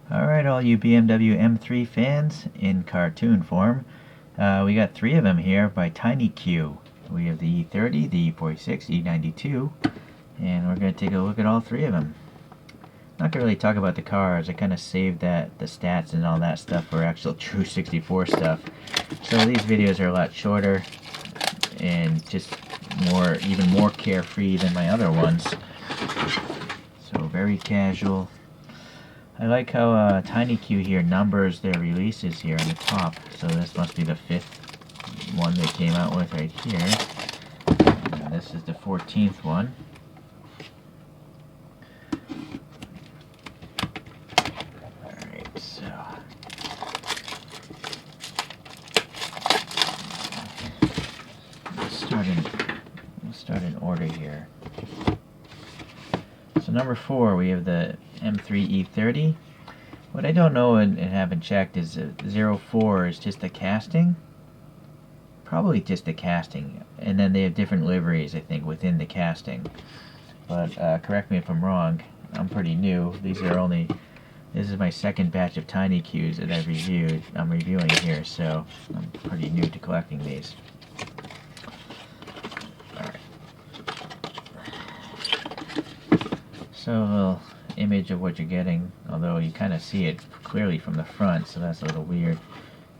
Alright, all you BMW M3 fans in cartoon form, we got three of them here by TinyQ. We have the E30, the E46, E92, and we're going to take a look at all three of them. Not going to really talk about the cars, I kind of saved the stats and all that stuff for actual true 64 stuff. So these videos are a lot shorter and just even more carefree than my other ones. So very casual. I like how TinyQ here numbers their releases here on the top. So this must be the 5th one they came out with right here. And this is the 14th one. Alright, so let's start in order here. So number 4, we have the M3 E30. What I don't know and haven't checked is 04 is just the casting. Probably just the casting. And then they have different liveries, I think, within the casting. But correct me if I'm wrong. I'm pretty new. This is my second batch of TinyQs that I've reviewed. I'm reviewing here, so I'm pretty new to collecting these. So a little image of what you're getting, although you kind of see it clearly from the front, so that's a little weird.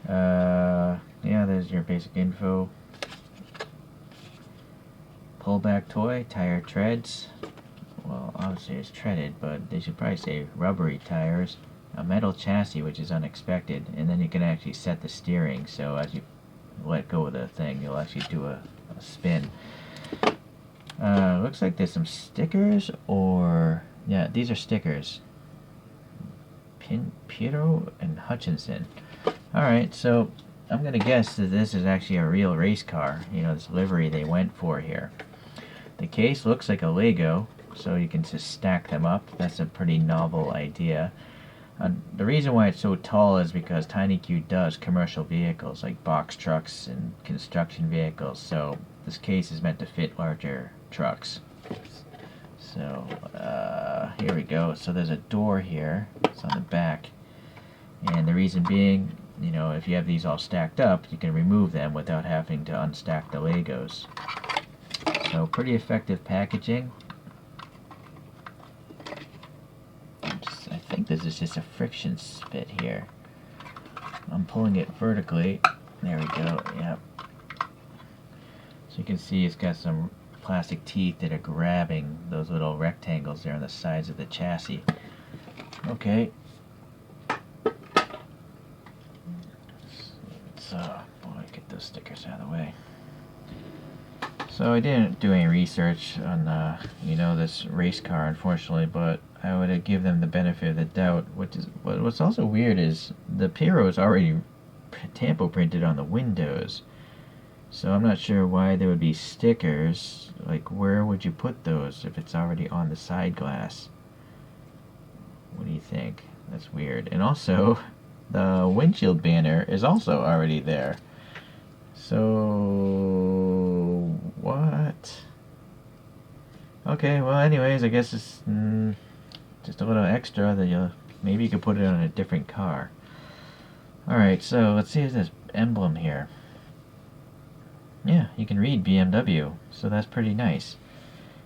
Yeah, there's your basic info. Pullback toy, tire treads. Well, obviously it's treaded, but they should probably say rubbery tires. A metal chassis, which is unexpected, and then you can actually set the steering, so as you let go of the thing, you'll actually do a spin. Looks like there's some stickers, or yeah, these are stickers. Piero and Hutchinson. Alright, so I'm gonna guess that this is actually a real race car. You know, this livery they went for here. The case looks like a Lego, so you can just stack them up. That's a pretty novel idea. The reason why it's so tall is because TinyQ does commercial vehicles like box trucks and construction vehicles, so this case is meant to fit larger trucks. So here we go. So there's a door here. It's on the back, and the reason being, you know, if you have these all stacked up, you can remove them without having to unstack the Legos. So pretty effective packaging. I think this is just a friction spit here. I'm pulling it vertically. There we go. Yep. So you can see it's got some plastic teeth that are grabbing those little rectangles there on the sides of the chassis. Okay. So, boy, get those stickers out of the way. So I didn't do any research on, you know, this race car, unfortunately, but I would give them the benefit of the doubt. What's also weird is the Piero is already tampo printed on the windows. So I'm not sure why there would be stickers. Like, where would you put those if it's already on the side glass? What do you think? That's weird. And also, the windshield banner is also already there. So, what? Okay, well, anyways, I guess it's just a little extra that maybe you could put it on a different car. Alright, so let's see this emblem here. Yeah, you can read BMW, so that's pretty nice.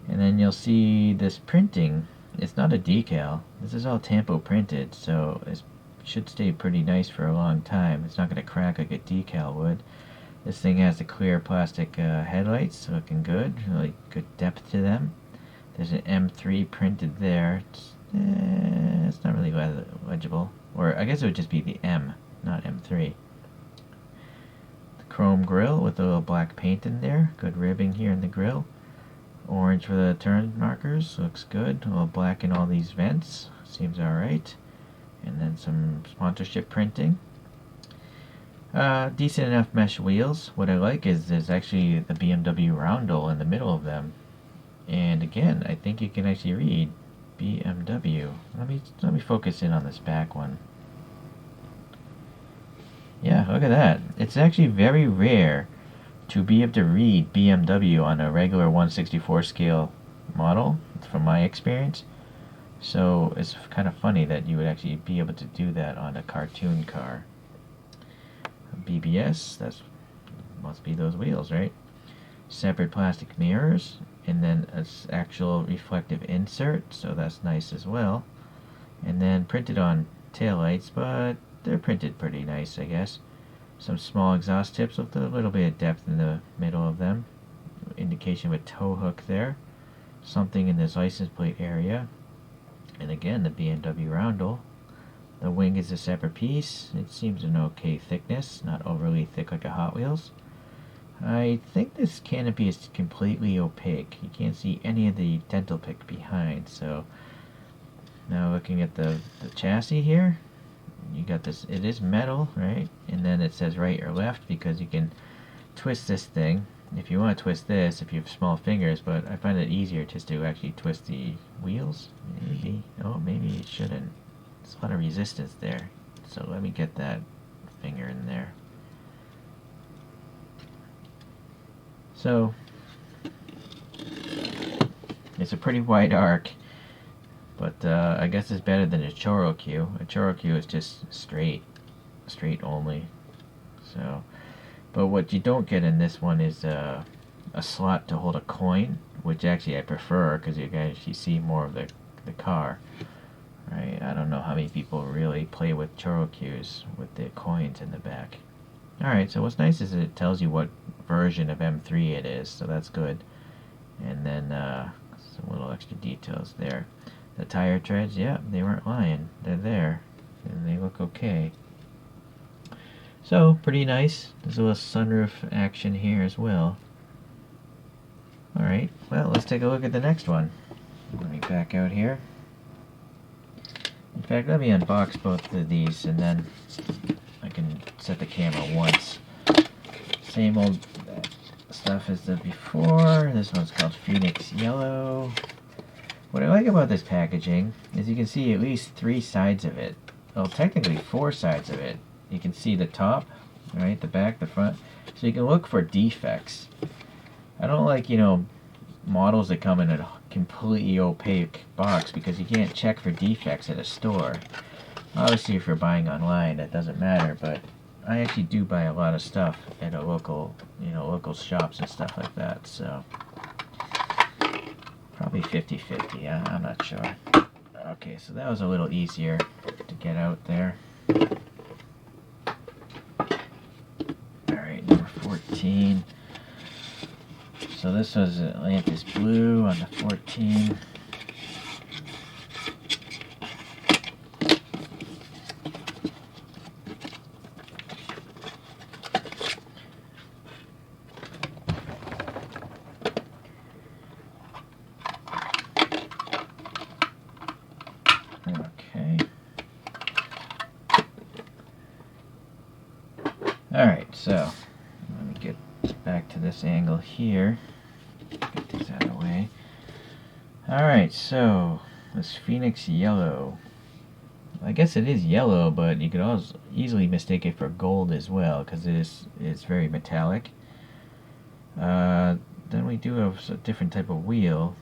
And then you'll see this printing. It's not a decal. This is all tampo printed, so it should stay pretty nice for a long time. It's not going to crack like a decal would. This thing has the clear plastic headlights, looking good. Really good depth to them. There's an M3 printed there. It's not really legible. Or I guess it would just be the M, not M3. Chrome grille with a little black paint in there. Good ribbing here in the grille. Orange for the turn markers. Looks good. A little black in all these vents. Seems alright. And then some sponsorship printing. Decent enough mesh wheels. What I like is there's actually the BMW roundel in the middle of them. And again, I think you can actually read BMW. Let me focus in on this back one. Yeah, look at that. It's actually very rare to be able to read BMW on a regular 1/64 scale model, from my experience. So it's kind of funny that you would actually be able to do that on a cartoon car. BBS, that's must be those wheels, right? Separate plastic mirrors, and then an actual reflective insert, so that's nice as well. And then printed on taillights, but they're printed pretty nice, I guess. Some small exhaust tips with a little bit of depth in the middle of them. Indication of a tow hook there. Something in this license plate area. And again, the BMW roundel. The wing is a separate piece. It seems an okay thickness, not overly thick like a Hot Wheels. I think this canopy is completely opaque. You can't see any of the dental pick behind. So now looking at the chassis here, you got this, it is metal, right? And then it says right or left because you can twist this thing if you want to twist this if you have small fingers, but I find it easier just to actually twist the wheels. Maybe. Oh, maybe it shouldn't. There's a lot of resistance there. So let me get that finger in there. So it's a pretty wide arc, but I guess it's better than a Choro-Q. A Choro-Q is just straight only. So, but what you don't get in this one is a slot to hold a coin, which actually I prefer because you can actually see more of the car. Right? I don't know how many people really play with Choro-Qs with the coins in the back. Alright, so what's nice is it tells you what version of M3 it is, so that's good. And then some little extra details there. The tire treads, yeah, they weren't lying. They're there, and they look okay. So, pretty nice. There's a little sunroof action here as well. Alright, well, let's take a look at the next one. Let me back out here. In fact, let me unbox both of these, and then I can set the camera once. Same old stuff as the before. This one's called Phoenix Yellow. What I like about this packaging is you can see at least 3 sides of it. Well, technically 4 sides of it. You can see the top, right, the back, the front. So you can look for defects. I don't like, models that come in a completely opaque box because you can't check for defects at a store. Obviously, if you're buying online, that doesn't matter, but I actually do buy a lot of stuff at a local, local shops and stuff like that, so probably 50-50, I'm not sure. Okay, so that was a little easier to get out there. Alright, number 14. So this was Atlantis Blue on the 14. Okay. Alright, so let me get back to this angle here. Get these out of the way. Alright, so this Phoenix Yellow. I guess it is yellow, but you could also easily mistake it for gold as well, because it's very metallic. Then we do have a different type of wheel,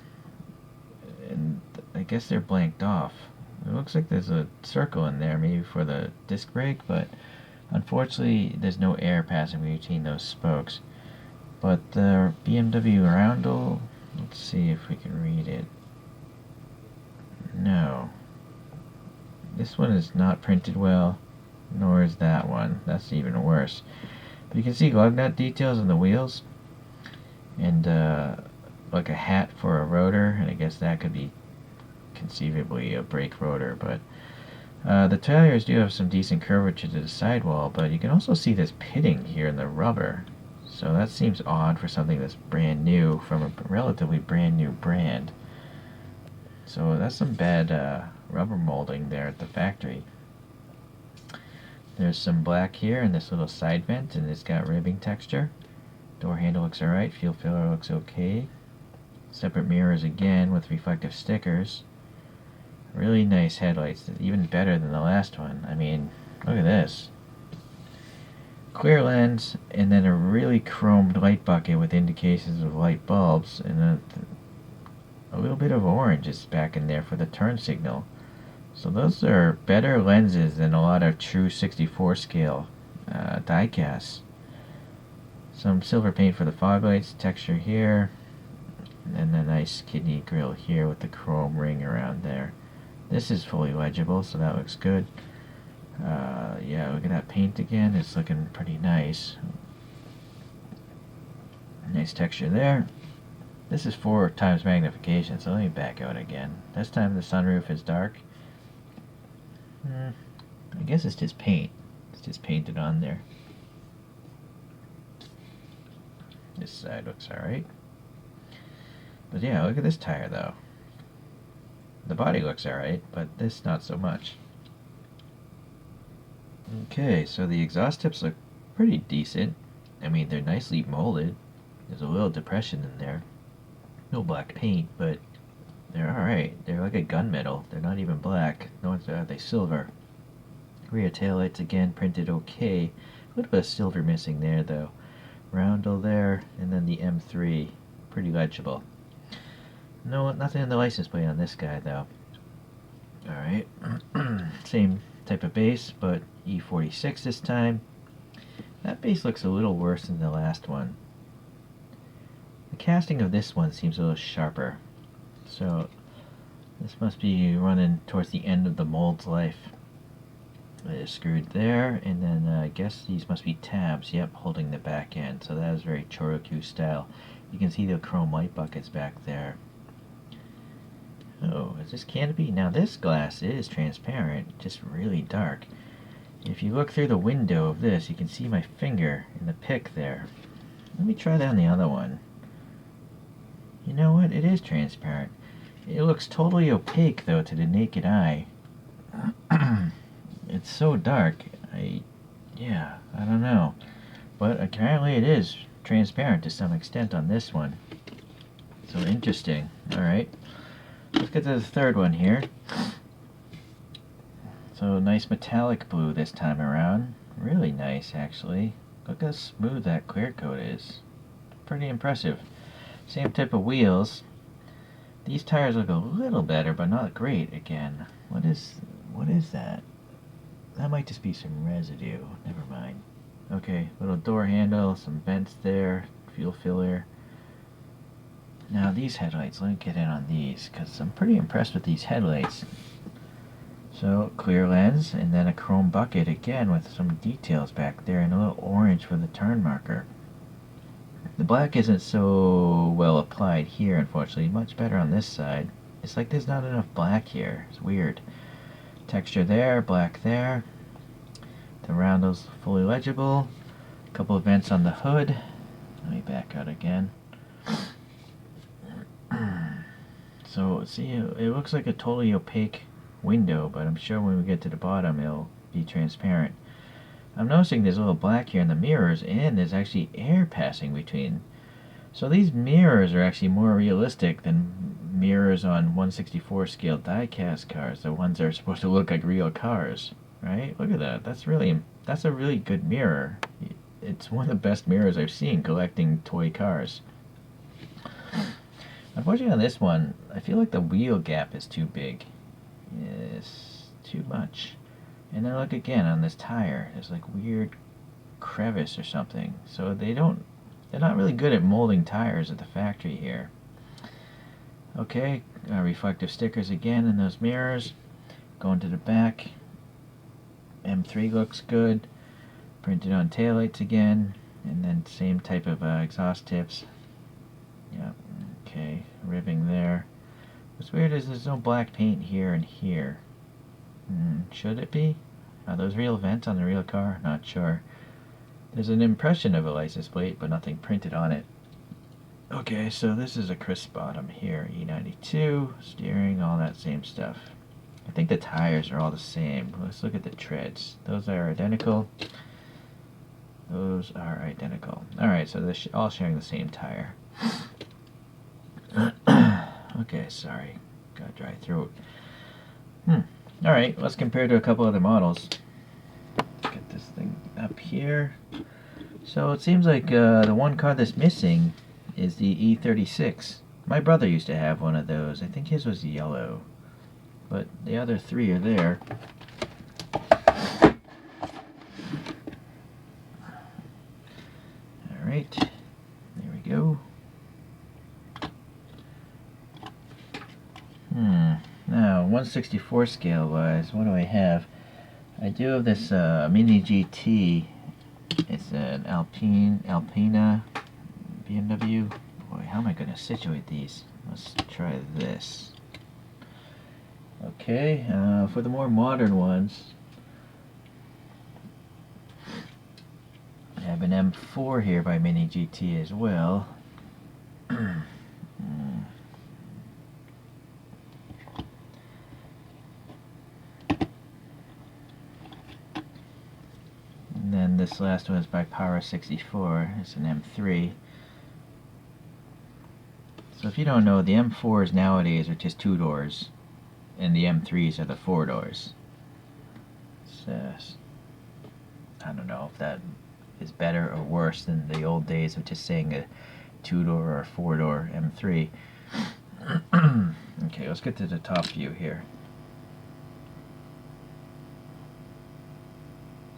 and I guess they're blanked off. It looks like there's a circle in there, maybe for the disc brake, but unfortunately there's no air passing between those spokes. But the BMW roundel, let's see if we can read it. No. This one is not printed well, nor is that one. That's even worse. But you can see lug nut details on the wheels, and like a hat for a rotor, and I guess that could be conceivably a brake rotor, but the tires do have some decent curvature to the sidewall, but you can also see this pitting here in the rubber. So that seems odd for something that's brand new from a relatively brand new brand. So that's some bad rubber molding there at the factory. There's some black here in this little side vent, and it's got ribbing texture. Door handle looks alright, fuel filler looks okay. Separate mirrors again with reflective stickers. Really nice headlights, even better than the last one. I mean, look at this. Clear lens, and then a really chromed light bucket with indications of light bulbs, and a little bit of orange is back in there for the turn signal. So those are better lenses than a lot of true 64 scale die casts. Some silver paint for the fog lights, texture here, and a nice kidney grille here with the chrome ring around there. This is fully legible, so that looks good. Yeah, look at that paint again. It's looking pretty nice. Nice texture there. This is 4 times magnification, so let me back out again. This time the sunroof is dark. I guess it's just paint. It's just painted on there. This side looks alright. But yeah, look at this tire though. The body looks alright, but this not so much. Okay, so the exhaust tips look pretty decent. I mean, they're nicely molded. There's a little depression in there. No black paint, but they're alright. They're like a gunmetal. They're not even black. Nor are they silver. Rear taillights again printed okay. A little bit of silver missing there though. Roundel there, and then the M3. Pretty legible. No, nothing in the license plate on this guy though. Alright. Same type of base, but E46 this time. That base looks a little worse than the last one. The casting of this one seems a little sharper. So this must be running towards the end of the mold's life. It is screwed there, and then I guess these must be tabs, yep, holding the back end. So that is very Choro-Q style. You can see the chrome light buckets back there. Oh, is this canopy? Now this glass is transparent, just really dark. If you look through the window of this, you can see my finger in the pick there. Let me try that on the other one. You know what? It is transparent. It looks totally opaque though to the naked eye. It's so dark. I don't know. But apparently it is transparent to some extent on this one. So interesting. Alright. Let's get to the third one here. So nice metallic blue this time around. Really nice actually. Look how smooth that clear coat is. Pretty impressive. Same type of wheels. These tires look a little better, but not great again. What is that? That might just be some residue. Never mind. Okay, little door handle, some vents there, fuel filler. Now these headlights, let me get in on these, because I'm pretty impressed with these headlights. So, clear lens, and then a chrome bucket again with some details back there, and a little orange for the turn marker. The black isn't so well applied here, unfortunately. Much better on this side. It's like there's not enough black here. It's weird. Texture there, black there. The roundel's fully legible. A couple of vents on the hood. Let me back out again. So, see, it looks like a totally opaque window, but I'm sure when we get to the bottom it'll be transparent. I'm noticing there's a little black here in the mirrors, and there's actually air passing between. So these mirrors are actually more realistic than mirrors on 1/64 scale die-cast cars, the ones that are supposed to look like real cars, right? Look at that. That's a really good mirror. It's one of the best mirrors I've seen collecting toy cars. Unfortunately on this one, I feel like the wheel gap is too big. It's too much. And then look again on this tire. There's like weird crevice or something. So they're not really good at molding tires at the factory here. Okay, reflective stickers again in those mirrors. Going to the back. M3 looks good. Printed on taillights again. And then same type of exhaust tips. Yep, okay, ribbing there. What's weird is there's no black paint here and here. Should it be? Are those real vents on the real car? Not sure. There's an impression of a license plate, but nothing printed on it. Okay, so this is a crisp bottom here. E92, steering, all that same stuff. I think the tires are all the same. Let's look at the treads. Those are identical. Those are identical. Alright, so they're all sharing the same tire. Okay, sorry. Got a dry throat. Alright, let's compare to a couple other models. Get this thing up here. So it seems like the one car that's missing is the E36 My brother used to have one of those. I think his was yellow, but the other three are there. Alright, there we go. Now, 1/64 scale wise, what do I have? I do have this Mini GT. It's an Alpina BMW. Boy, how am I going to situate these? Let's try this. Okay, for the more modern ones, I have an M4 here by Mini GT as well. And then this last one is by Power 64. It's an M3. So if you don't know, the M4s nowadays are just 2 doors, and the M3s are the 4 doors. I don't know if that is better or worse than the old days of just saying a 2-door or 4-door M3. Okay, let's get to the top view here.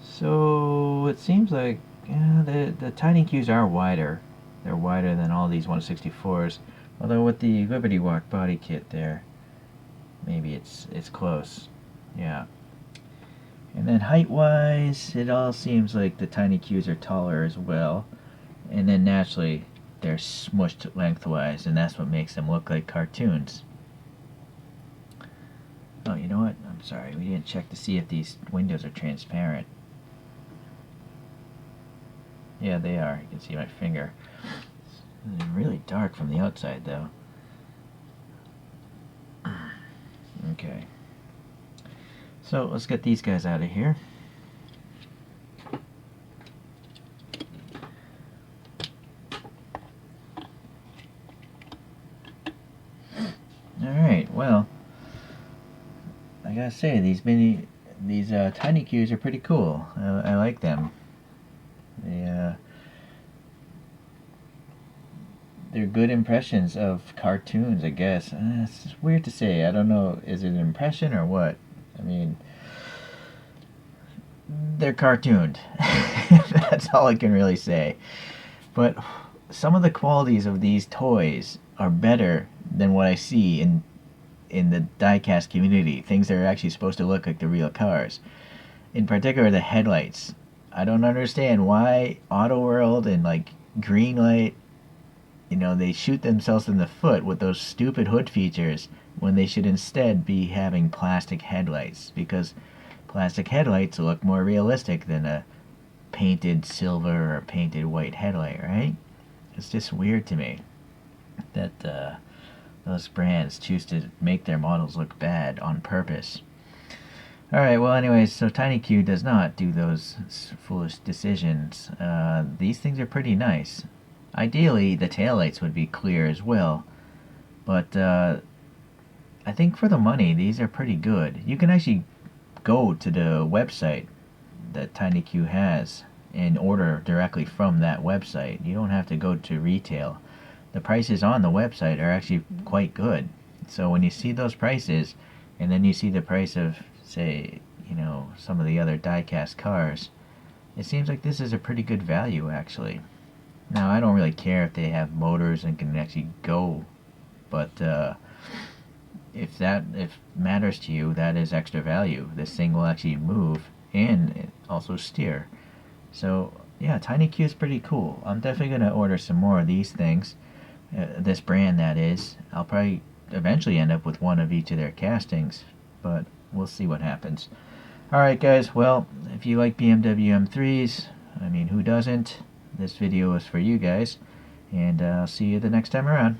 So it seems like the TinyQs are wider. They're wider than all these 1/64s. Although with the Liberty Walk body kit there, maybe it's close. Yeah. And then height-wise, it all seems like the TinyQs are taller as well. And then naturally, they're smushed lengthwise, and that's what makes them look like cartoons. Oh, you know what? I'm sorry, we didn't check to see if these windows are transparent. Yeah, they are. You can see my finger. It's really dark from the outside, though. Okay. So, let's get these guys out of here. Alright, well, I gotta say, these TinyQs are pretty cool. I like them. They're good impressions of cartoons, I guess. It's weird to say. I don't know, is it an impression or what? I mean, they're cartooned. That's all I can really say. But some of the qualities of these toys are better than what I see in the diecast community. Things that are actually supposed to look like the real cars. In particular, the headlights. I don't understand why Auto World and like Greenlight, you know, they shoot themselves in the foot with those stupid hood features when they should instead be having plastic headlights, because plastic headlights look more realistic than a painted silver or painted white headlight, right? It's just weird to me that those brands choose to make their models look bad on purpose. Alright, well anyways, so TinyQ does not do those foolish decisions. These things are pretty nice. Ideally, the taillights would be clear as well, but I think for the money, these are pretty good. You can actually go to the website that TinyQ has and order directly from that website. You don't have to go to retail. The prices on the website are actually quite good. So when you see those prices, and then you see the price of, say, you know, some of the other diecast cars, it seems like this is a pretty good value, actually. Now, I don't really care if they have motors and can actually go, but if matters to you, that is extra value. This thing will actually move and also steer. So, yeah, TinyQ is pretty cool. I'm definitely going to order some more of these things. This brand, that is. I'll probably eventually end up with one of each of their castings, but we'll see what happens. Alright guys, well, if you like BMW M3s, I mean, who doesn't? This video is for you guys, and I'll see you the next time around.